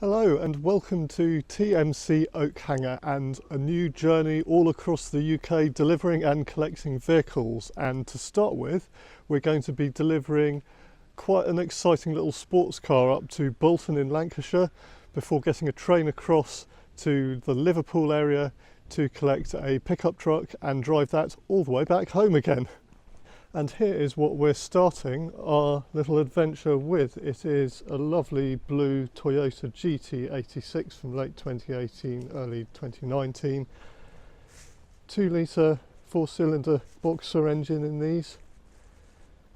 Hello and welcome to TMC Oakhanger and a new journey all across the UK delivering and collecting vehicles. And to start with, we're going to be delivering quite an exciting little sports car up to Bolton in Lancashire before getting a train across to the Liverpool area to collect a pickup truck and drive that all the way back home again. And here is what we're starting our little adventure with. It is a lovely blue Toyota GT86 from late 2018, early 2019. 2 litre 4-cylinder boxer engine in these.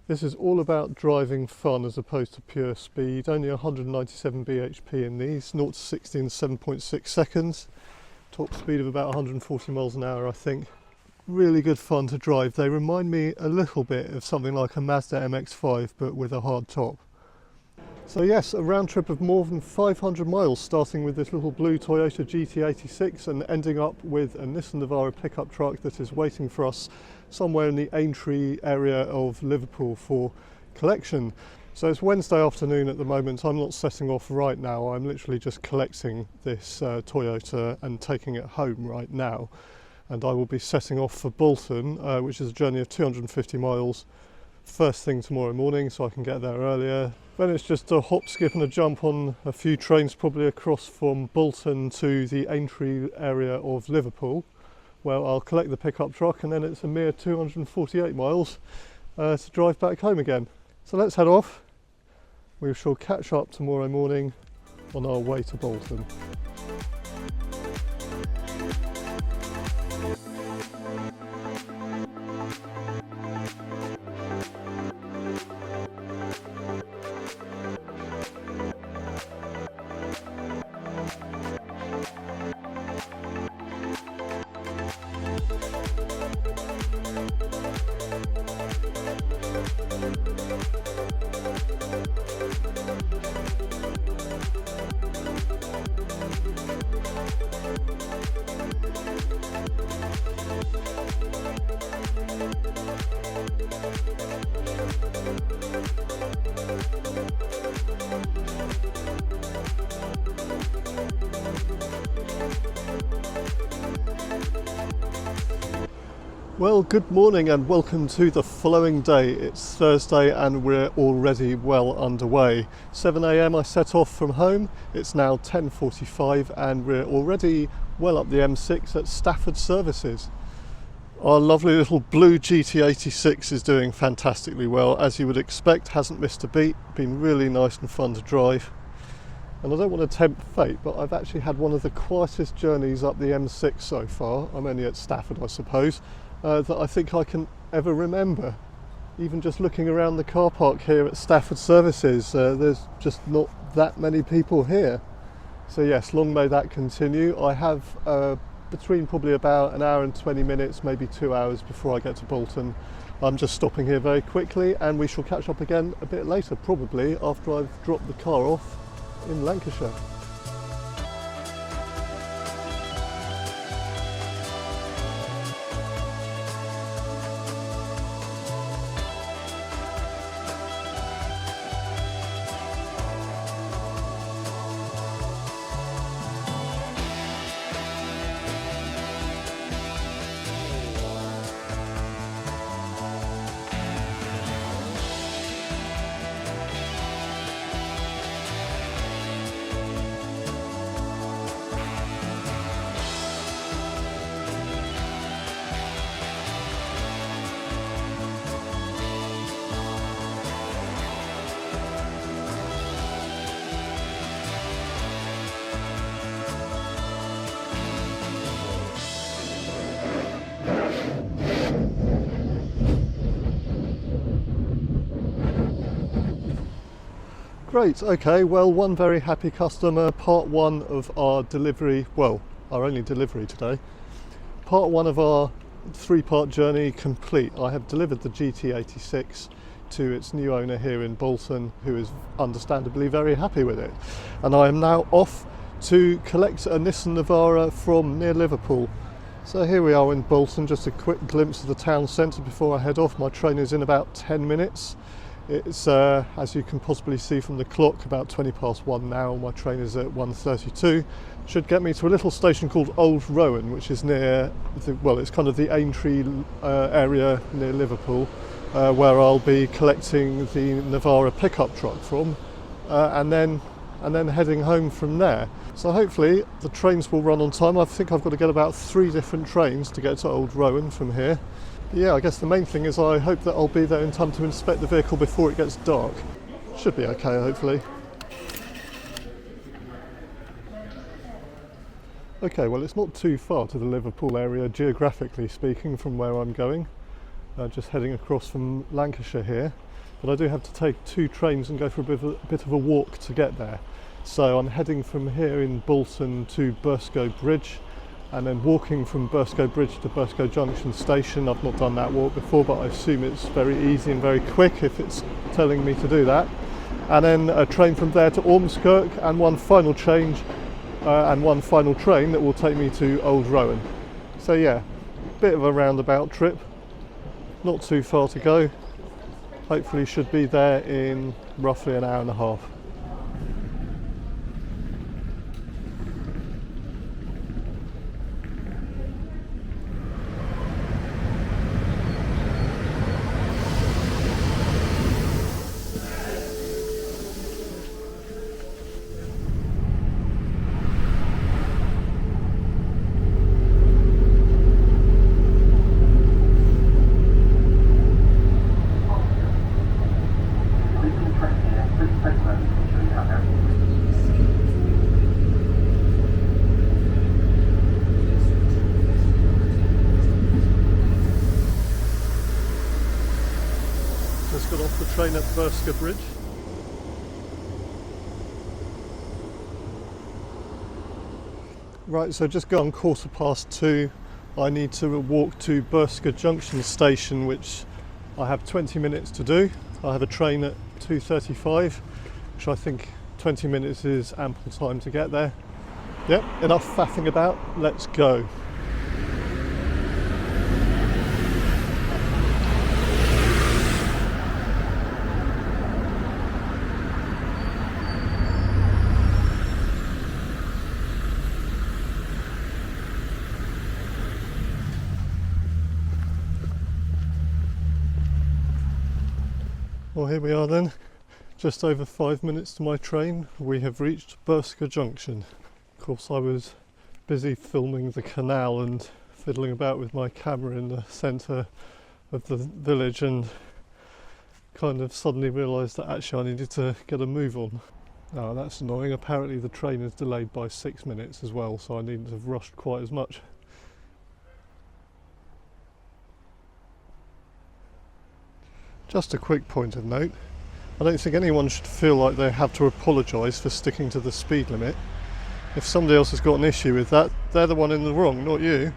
This is all about driving fun as opposed to pure speed. Only 197 bhp in these, 0 to 60 in 7.6 seconds. Top speed of about 140 miles an hour, I think. Really good fun to drive. They remind me a little bit of something like a Mazda MX-5 but with a hard top. So yes, a round trip of more than 500 miles, starting with this little blue Toyota GT86 and ending up with a Nissan Navara pickup truck that is waiting for us somewhere in the Aintree area of Liverpool for collection. So it's Wednesday afternoon at the moment. I'm not setting off right now. I'm literally just collecting this Toyota and taking it home right now. And I will be setting off for Bolton, which is a journey of 250 miles, first thing tomorrow morning, so I can get there earlier. Then it's just a hop, skip and a jump on a few trains probably across from Bolton to the Aintree area of Liverpool, where I'll collect the pickup truck, and then it's a mere 248 miles to drive back home again. So let's head off. We shall catch up tomorrow morning on our way to Bolton. Well, good morning and welcome to the following day. It's Thursday and we're already well underway. 7 AM I set off from home. It's now 10:45 and we're already well up the M6 at Stafford Services. Our lovely little blue GT86 is doing fantastically well, as you would expect. Hasn't missed a beat, been really nice and fun to drive. And I don't want to tempt fate, but I've actually had one of the quietest journeys up the M6 so far. I'm only at Stafford, I suppose. That I think I can ever remember. Even just looking around the car park here at Stafford Services, there's just not that many people here. So yes, long may that continue. I have between probably about an hour and 20 minutes, maybe 2 hours before I get to Bolton. I'm just stopping here very quickly and we shall catch up again a bit later, probably after I've dropped the car off in Lancashire. Great, okay, well, one very happy customer, part one of our delivery, well, our only delivery today. Part one of our 3-part journey complete. I have delivered the GT86 to its new owner here in Bolton, who is understandably very happy with it. And I am now off to collect a Nissan Navara from near Liverpool. So here we are in Bolton, just a quick glimpse of the town centre before I head off. My train is in about 10 minutes. It's, as you can possibly see from the clock, about 20 past 1 now. My train is at 1:32. Should get me to a little station called Old Rowan, which is near, it's kind of the Aintree area near Liverpool, where I'll be collecting the Navara Pick-Up Truck from, and then heading home from there. So hopefully the trains will run on time. I think I've got to get about 3 different trains to get to Old Rowan from here. Yeah, I guess the main thing is I hope that I'll be there in time to inspect the vehicle before it gets dark. Should be okay, hopefully. Okay, well, it's not too far to the Liverpool area, geographically speaking, from where I'm going. Just heading across from Lancashire here. But I do have to take 2 trains and go for a bit of a walk to get there. So I'm heading from here in Bolton to Burscough Bridge, and then walking from Burscough Bridge to Burscough Junction Station. I've not done that walk before, but I assume it's very easy and very quick if it's telling me to do that. And then a train from there to Outskirts, and one final change and one final train that will take me to Old Rowan. So yeah, bit of a roundabout trip, not too far to go. Hopefully should be there in roughly an hour and a half. Just got off the train at Burscough Bridge. Right, so just gone 2:15. I need to walk to Burscough Junction Station, which I have 20 minutes to do. I have a train at 2:35, which I think 20 minutes is ample time to get there. Yep, enough faffing about, let's go. Well, here we are then, just over 5 minutes to my train. We have reached Burscough Junction. Of course, I was busy filming the canal and fiddling about with my camera in the centre of the village, and kind of suddenly realised that actually I needed to get a move on. Oh, that's annoying. Apparently the train is delayed by 6 minutes as well, so I needn't have rushed quite as much. Just a quick point of note, I don't think anyone should feel like they have to apologise for sticking to the speed limit. If somebody else has got an issue with that, they're the one in the wrong, not you.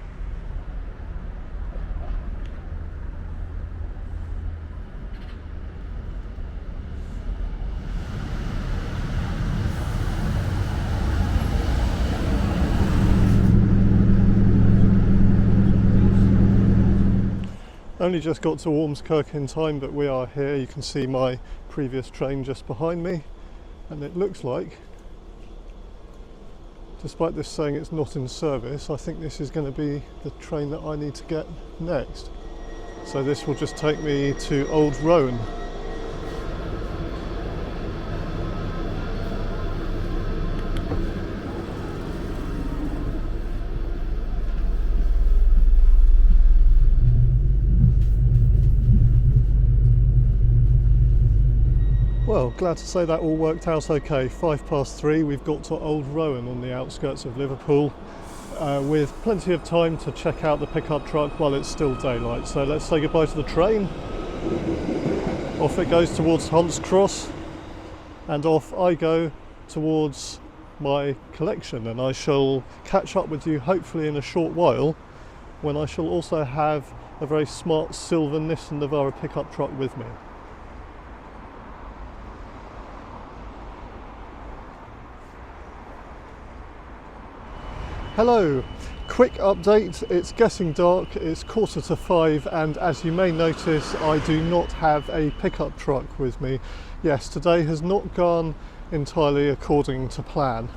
Only just got to Outskirts in time, but we are here. You can see my previous train just behind me, and it looks like, despite this saying it's not in service, I think this is going to be the train that I need to get next. So this will just take me to Old Rowan. Well, glad to say that all worked out okay. 3:05, we've got to Old Rowan on the outskirts of Liverpool, with plenty of time to check out the pickup truck while it's still daylight. So let's say goodbye to the train. Off it goes towards Hunts Cross, and off I go towards my collection, and I shall catch up with you hopefully in a short while, when I shall also have a very smart silver Nissan Navara pickup truck with me. Hello, Quick update, it's getting dark, it's 4:45, and as you may notice, I do not have a pickup truck with me. Yes, today has not gone entirely according to plan.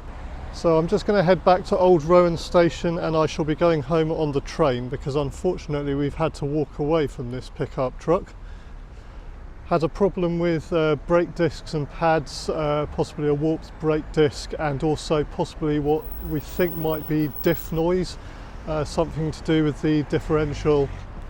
So I'm just going to head back to Old Rowan Station, and I shall be going home on the train because unfortunately we've had to walk away from this pickup truck. Had a problem with brake discs and pads, possibly a warped brake disc, and also possibly what we think might be diff noise, something to do with the differential.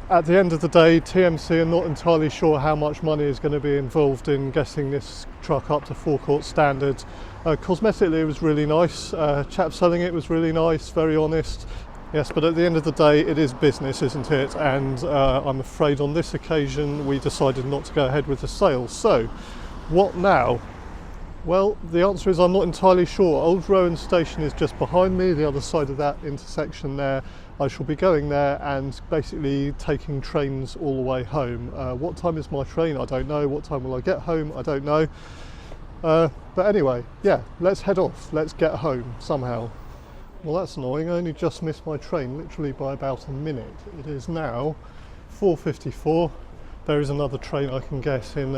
At the end of the day, TMC are not entirely sure how much money is going to be involved in getting this truck up to forecourt standards. Cosmetically it was really nice, chap selling it was really nice, very honest. Yes, but at the end of the day, it is business, isn't it? And I'm afraid on this occasion, we decided not to go ahead with the sale. So, what now? Well, the answer is I'm not entirely sure. Old Rowan Station is just behind me, the other side of that intersection there. I shall be going there and basically taking trains all the way home. What time is my train? I don't know. What time will I get home? I don't know. But anyway, yeah, let's head off. Let's get home somehow. Well, that's annoying. I only just missed my train, literally by about a minute. It is now 4:54. There is another train I can get in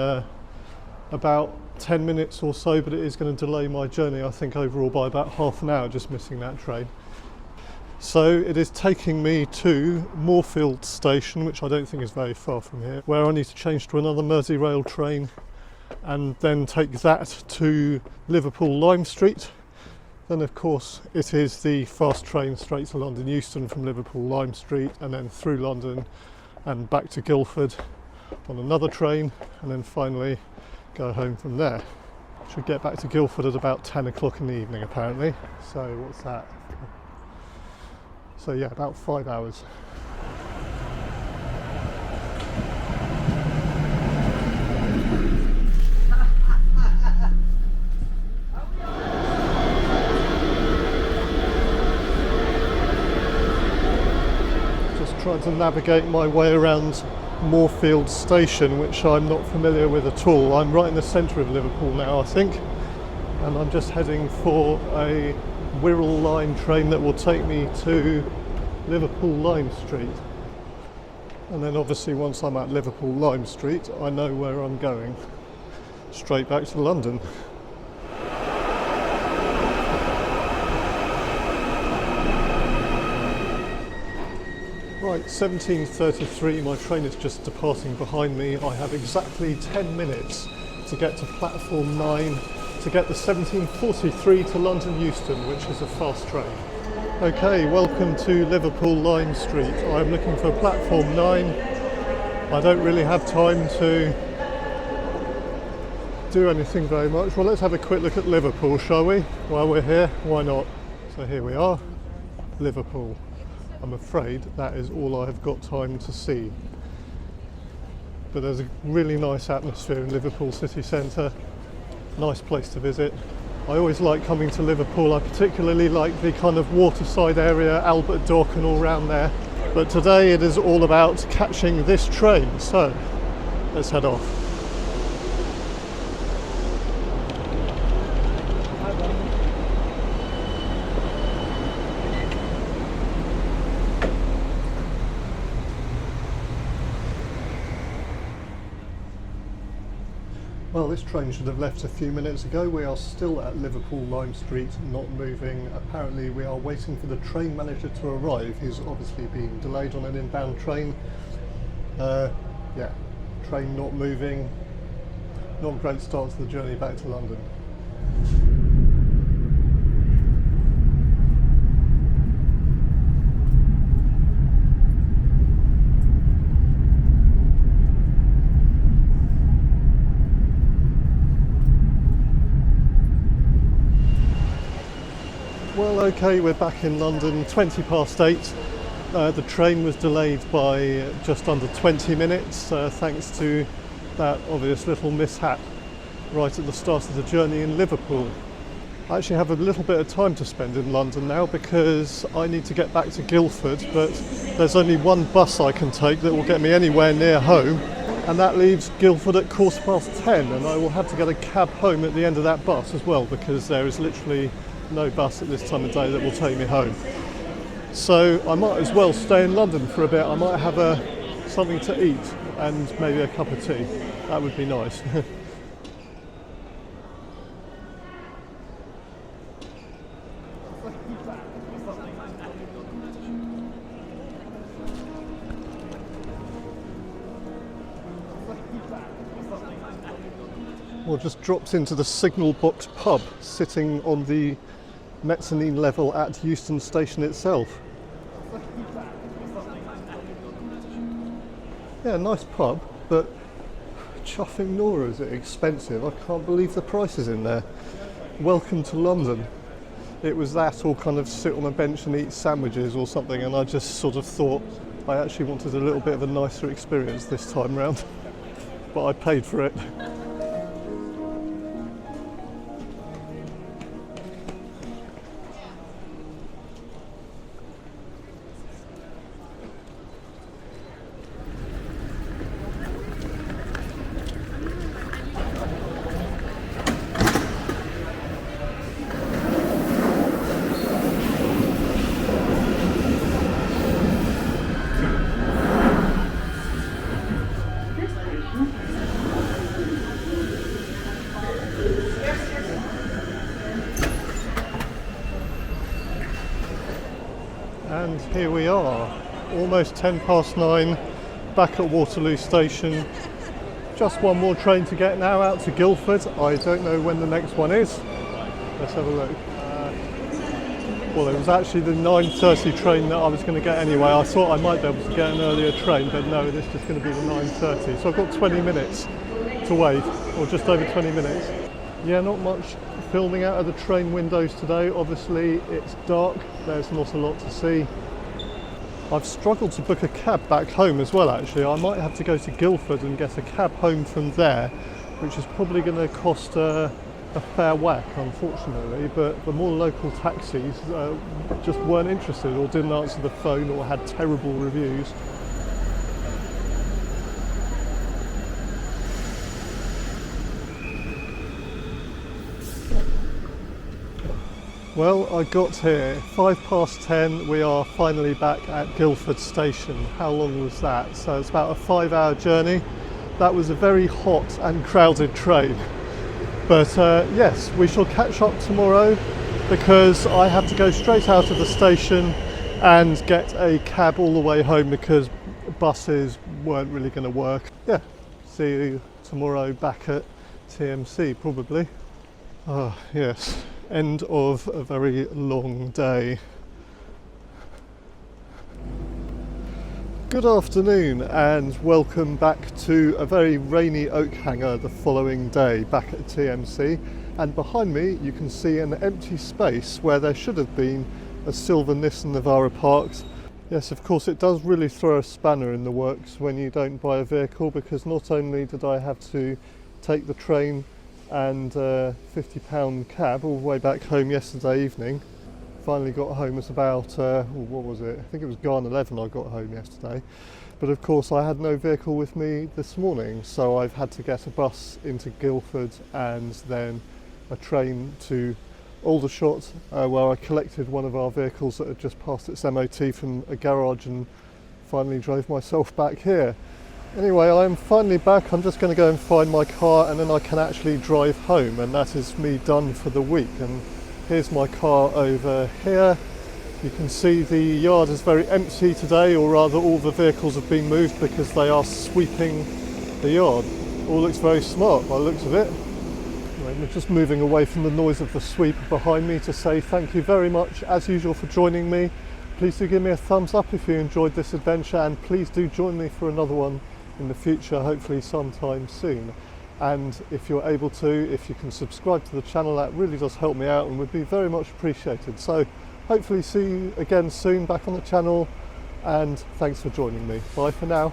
about 10 minutes or so, but it is going to delay my journey, I think, overall by about half an hour, just missing that train. So it is taking me to Moorfield Station, which I don't think is very far from here, where I need to change to another Merseyrail train and then take that to Liverpool Lime Street. Then of course it is the fast train straight to London Euston from Liverpool Lime Street, and then through London and back to Guildford on another train, and then finally go home from there. Should get back to Guildford at about 10 o'clock in the evening apparently. So what's that? So yeah, about 5 hours. Trying to navigate my way around Moorfield Station, which I'm not familiar with at all. I'm right in the centre of Liverpool now, I think, and I'm just heading for a Wirral line train that will take me to Liverpool Lime Street. And then obviously once I'm at Liverpool Lime Street, I know where I'm going. Straight back to London. Right, 17:33, my train is just departing behind me. I have exactly 10 minutes to get to platform 9 to get the 17:43 to London Euston, which is a fast train. Okay, welcome to Liverpool Lime Street. I'm looking for platform 9. I don't really have time to do anything very much. Well, let's have a quick look at Liverpool, shall we? While we're here, why not? So here we are, Liverpool. I'm afraid that is all I have got time to see. But there's a really nice atmosphere in Liverpool city centre. Nice place to visit. I always like coming to Liverpool. I particularly like the kind of waterside area, Albert Dock and all round there. But today it is all about catching this train. So let's head off. Well, this train should have left a few minutes ago. We are still at Liverpool Lime Street, not moving. Apparently we are waiting for the train manager to arrive. He's obviously been delayed on an inbound train. Yeah, train not moving. Not a great start to the journey back to London. Well, okay, we're back in London, 20 past 8. The train was delayed by just under 20 minutes, thanks to that obvious little mishap right at the start of the journey in Liverpool. I actually have a little bit of time to spend in London now because I need to get back to Guildford, but there's only one bus I can take that will get me anywhere near home, and that leaves Guildford at 10:15, and I will have to get a cab home at the end of that bus as well because there is literally no bus at this time of day that will take me home. so I might as well stay in London for a bit. I might have something to eat and maybe a cup of tea. That would be nice. Well, just dropped into the Signal Box pub, sitting on the mezzanine level at Euston Station itself. Yeah, nice pub, but chuffing Nora, is it expensive? I can't believe the prices in there. Welcome to London. It was that or kind of sit on a bench and eat sandwiches or something, and I just sort of thought I actually wanted a little bit of a nicer experience this time round. But I paid for it. And here we are, almost 9:10, back at Waterloo Station. Just one more train to get now out to Guildford. I don't know when the next one is. Let's have a look. Well, it was actually the 9:30 train that I was going to get anyway. I thought I might be able to get an earlier train, but no, this is just going to be the 9:30. So I've got 20 minutes to wait, or just over 20 minutes. Yeah, not much filming out of the train windows today. Obviously it's dark, there's not a lot to see. I've struggled to book a cab back home as well actually. I might have to go to Guildford and get a cab home from there, which is probably going to cost a fair whack unfortunately, but the more local taxis just weren't interested or didn't answer the phone or had terrible reviews. Well, I got here 10:05. We are finally back at Guildford Station. How long was that? So it's about a 5-hour journey. That was a very hot and crowded train. But yes, we shall catch up tomorrow because I have to go straight out of the station and get a cab all the way home because buses weren't really going to work. Yeah, see you tomorrow back at TMC probably. Ah, yes. End of a very long day. Good afternoon and welcome back to a very rainy Oakhanger the following day back at TMC, and behind me you can see an empty space where there should have been a silver Nissan Navara parked. Yes, of course it does really throw a spanner in the works when you don't buy a vehicle, because not only did I have to take the train and £50 cab all the way back home yesterday evening. Finally got home at about, what was it? I think it was gone 11 I got home yesterday. But of course I had no vehicle with me this morning, so I've had to get a bus into Guildford and then a train to Aldershot, where I collected one of our vehicles that had just passed its MOT from a garage and finally drove myself back here. Anyway, I'm finally back. I'm just going to go and find my car and then I can actually drive home, and that is me done for the week. And here's my car over here. You can see the yard is very empty today, or rather all the vehicles have been moved because they are sweeping the yard. All looks very smart by the looks of it. Anyway, we're just moving away from the noise of the sweeper behind me to say thank you very much as usual for joining me. Please do give me a thumbs up if you enjoyed this adventure, and please do join me for another one in the future, hopefully sometime soon. And if you're able to, if you can subscribe to the channel, that really does help me out and would be very much appreciated. So hopefully see you again soon back on the channel, and thanks for joining me. Bye for now.